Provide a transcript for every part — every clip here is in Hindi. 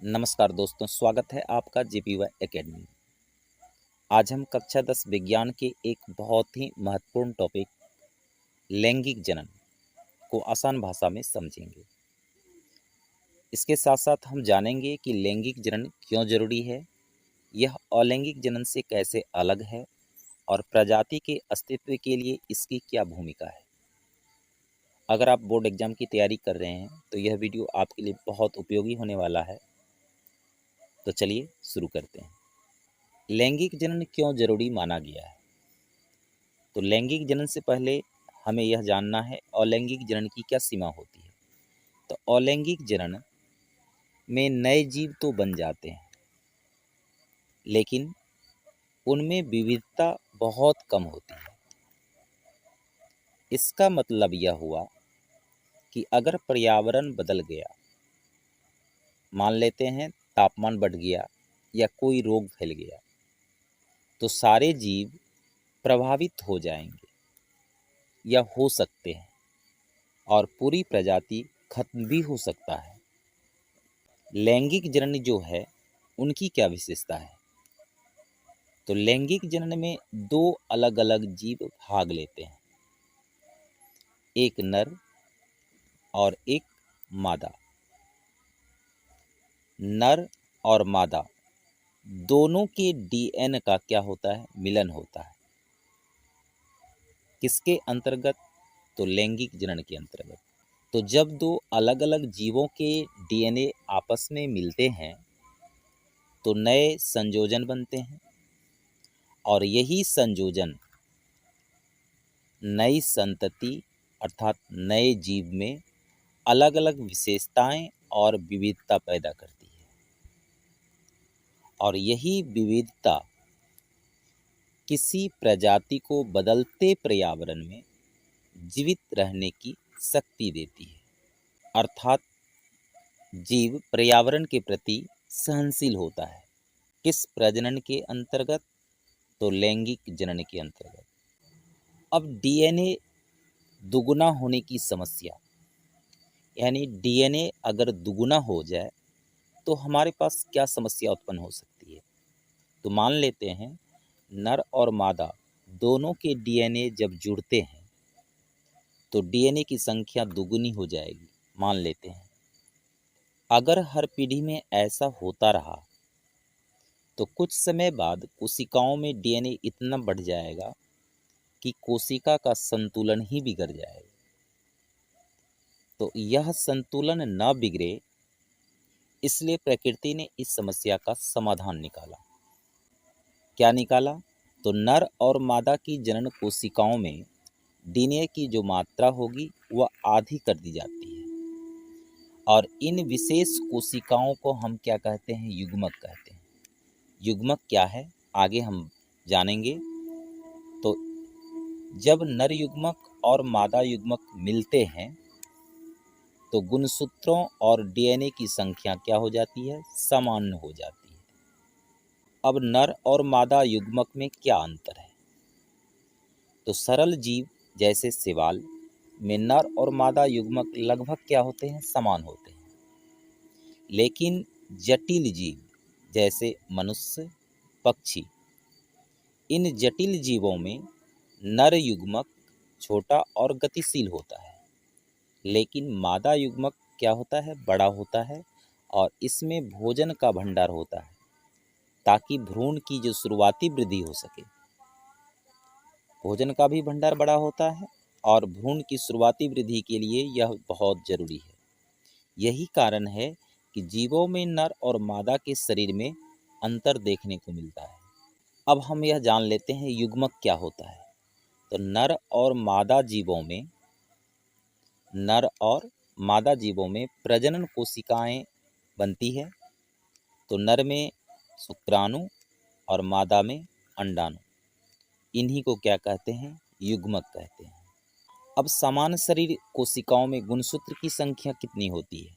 नमस्कार दोस्तों, स्वागत है आपका जेपीवाई एकेडमी। आज हम कक्षा 10 विज्ञान के एक बहुत ही महत्वपूर्ण टॉपिक लैंगिक जनन को आसान भाषा में समझेंगे। इसके साथ साथ हम जानेंगे कि लैंगिक जनन क्यों जरूरी है, यह अलैंगिक जनन से कैसे अलग है और प्रजाति के अस्तित्व के लिए इसकी क्या भूमिका है। अगर आप बोर्ड एग्जाम की तैयारी कर रहे हैं तो यह वीडियो आपके लिए बहुत उपयोगी होने वाला है। तो चलिए शुरू करते हैं। लैंगिक जनन क्यों जरूरी माना गया है? तो लैंगिक जनन से पहले हमें यह जानना है अलैंगिक जनन की क्या सीमा होती है। तो अलैंगिक जनन में नए जीव तो बन जाते हैं, लेकिन उनमें विविधता बहुत कम होती है। इसका मतलब यह हुआ कि अगर पर्यावरण बदल गया, मान लेते हैं तापमान बढ़ गया या कोई रोग फैल गया, तो सारे जीव प्रभावित हो जाएंगे या हो सकते हैं और पूरी प्रजाति खत्म भी हो सकता है। लैंगिक जनन जो है उनकी क्या विशेषता है? तो लैंगिक जनन में दो अलग अलग जीव भाग लेते हैं, एक नर और एक मादा। नर और मादा दोनों के डीएनए का क्या होता है? मिलन होता है। किसके अंतर्गत? तो लैंगिक जनन के अंतर्गत। तो जब दो अलग अलग जीवों के डीएनए आपस में मिलते हैं तो नए संयोजन बनते हैं और यही संयोजन नई संतति अर्थात नए जीव में अलग अलग विशेषताएं और विविधता पैदा करती है। और यही विविधता किसी प्रजाति को बदलते पर्यावरण में जीवित रहने की शक्ति देती है। अर्थात जीव पर्यावरण के प्रति सहनशील होता है। किस प्रजनन के अंतर्गत? तो लैंगिक जनन के अंतर्गत। अब डीएनए दुगुना होने की समस्या, यानी डीएनए अगर दुगुना हो जाए तो हमारे पास क्या समस्या उत्पन्न हो सकती है? तो मान लेते हैं नर और मादा दोनों के डीएनए जब जुड़ते हैं तो डीएनए की संख्या दुगुनी हो जाएगी। मान लेते हैं अगर हर पीढ़ी में ऐसा होता रहा तो कुछ समय बाद कोशिकाओं में डीएनए इतना बढ़ जाएगा कि कोशिका का संतुलन ही बिगड़ जाएगा। तो यह संतुलन न बिगड़े, इसलिए प्रकृति ने इस समस्या का समाधान निकाला। क्या निकाला? तो नर और मादा की जनन कोशिकाओं में डीएनए की जो मात्रा होगी वह आधी कर दी जाती है और इन विशेष कोशिकाओं को हम क्या कहते हैं? युग्मक कहते हैं। युग्मक क्या है आगे हम जानेंगे। तो जब नर युग्मक और मादा युग्मक मिलते हैं तो गुणसूत्रों और डीएनए की संख्या क्या हो जाती है? समान हो जाती है। अब नर और मादा युग्मक में क्या अंतर है? तो सरल जीव जैसे शैवाल में नर और मादा युग्मक लगभग क्या होते हैं? समान होते हैं। लेकिन जटिल जीव जैसे मनुष्य, पक्षी, इन जटिल जीवों में नर युग्मक छोटा और गतिशील होता है, लेकिन मादा युग्मक क्या होता है? बड़ा होता है और इसमें भोजन का भंडार होता है ताकि भ्रूण की जो शुरुआती वृद्धि हो सके। भोजन का भी भंडार बड़ा होता है और भ्रूण की शुरुआती वृद्धि के लिए यह बहुत जरूरी है। यही कारण है कि जीवों में नर और मादा के शरीर में अंतर देखने को मिलता है। अब हम यह जान लेते हैं युग्मक क्या होता है। तो नर और मादा जीवों में प्रजनन कोशिकाएं बनती है। तो नर में शुक्राणु और मादा में अंडाणु। इन्हीं को क्या कहते हैं? युग्मक कहते हैं। अब समान शरीर कोशिकाओं में गुणसूत्र की संख्या कितनी होती है?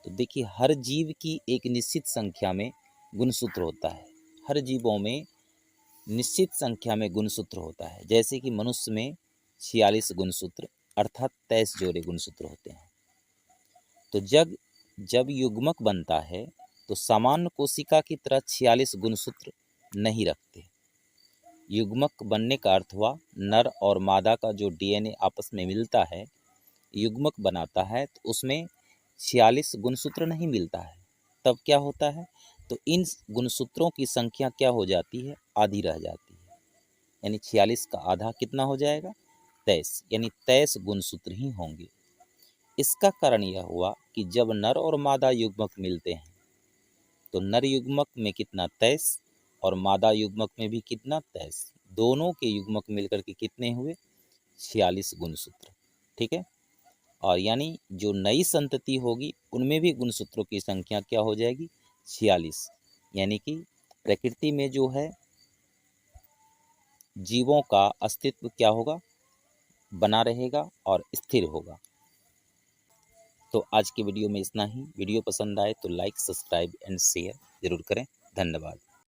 तो देखिए हर जीव की एक निश्चित संख्या में गुणसूत्र होता है। हर जीवों में निश्चित संख्या में गुणसूत्र होता है। जैसे कि मनुष्य में 46 गुणसूत्र अर्थात 23 जोड़े गुणसूत्र होते हैं। तो जब जब युग्मक बनता है तो सामान्य कोशिका की तरह 46 गुणसूत्र नहीं रखते। युग्मक बनने का अर्थ हुआ नर और मादा का जो डीएनए आपस में मिलता है, युग्मक बनाता है, तो उसमें 46 गुणसूत्र नहीं मिलता है। तब क्या होता है, तो इन गुणसूत्रों की संख्या क्या हो जाती है, आधी रह जाती है। यानी 46 का आधा कितना हो जाएगा, 23, यानी 23 गुणसूत्र ही होंगे। इसका कारण यह हुआ कि जब नर और मादा युग्मक मिलते हैं तो नर युग्मक में कितना, 23, और मादा युग्मक में भी कितना, 23। दोनों के युग्मक मिलकर के कितने हुए, 46 गुणसूत्र। ठीक है। और यानी जो नई संतति होगी उनमें भी गुणसूत्रों की संख्या क्या हो जाएगी, 46। यानी कि प्रकृति में जो है जीवों का अस्तित्व क्या होगा, बना रहेगा और स्थिर होगा। तो आज की वीडियो में इतना ही। वीडियो पसंद आए तो लाइक, सब्सक्राइब एंड शेयर जरूर करें। धन्यवाद।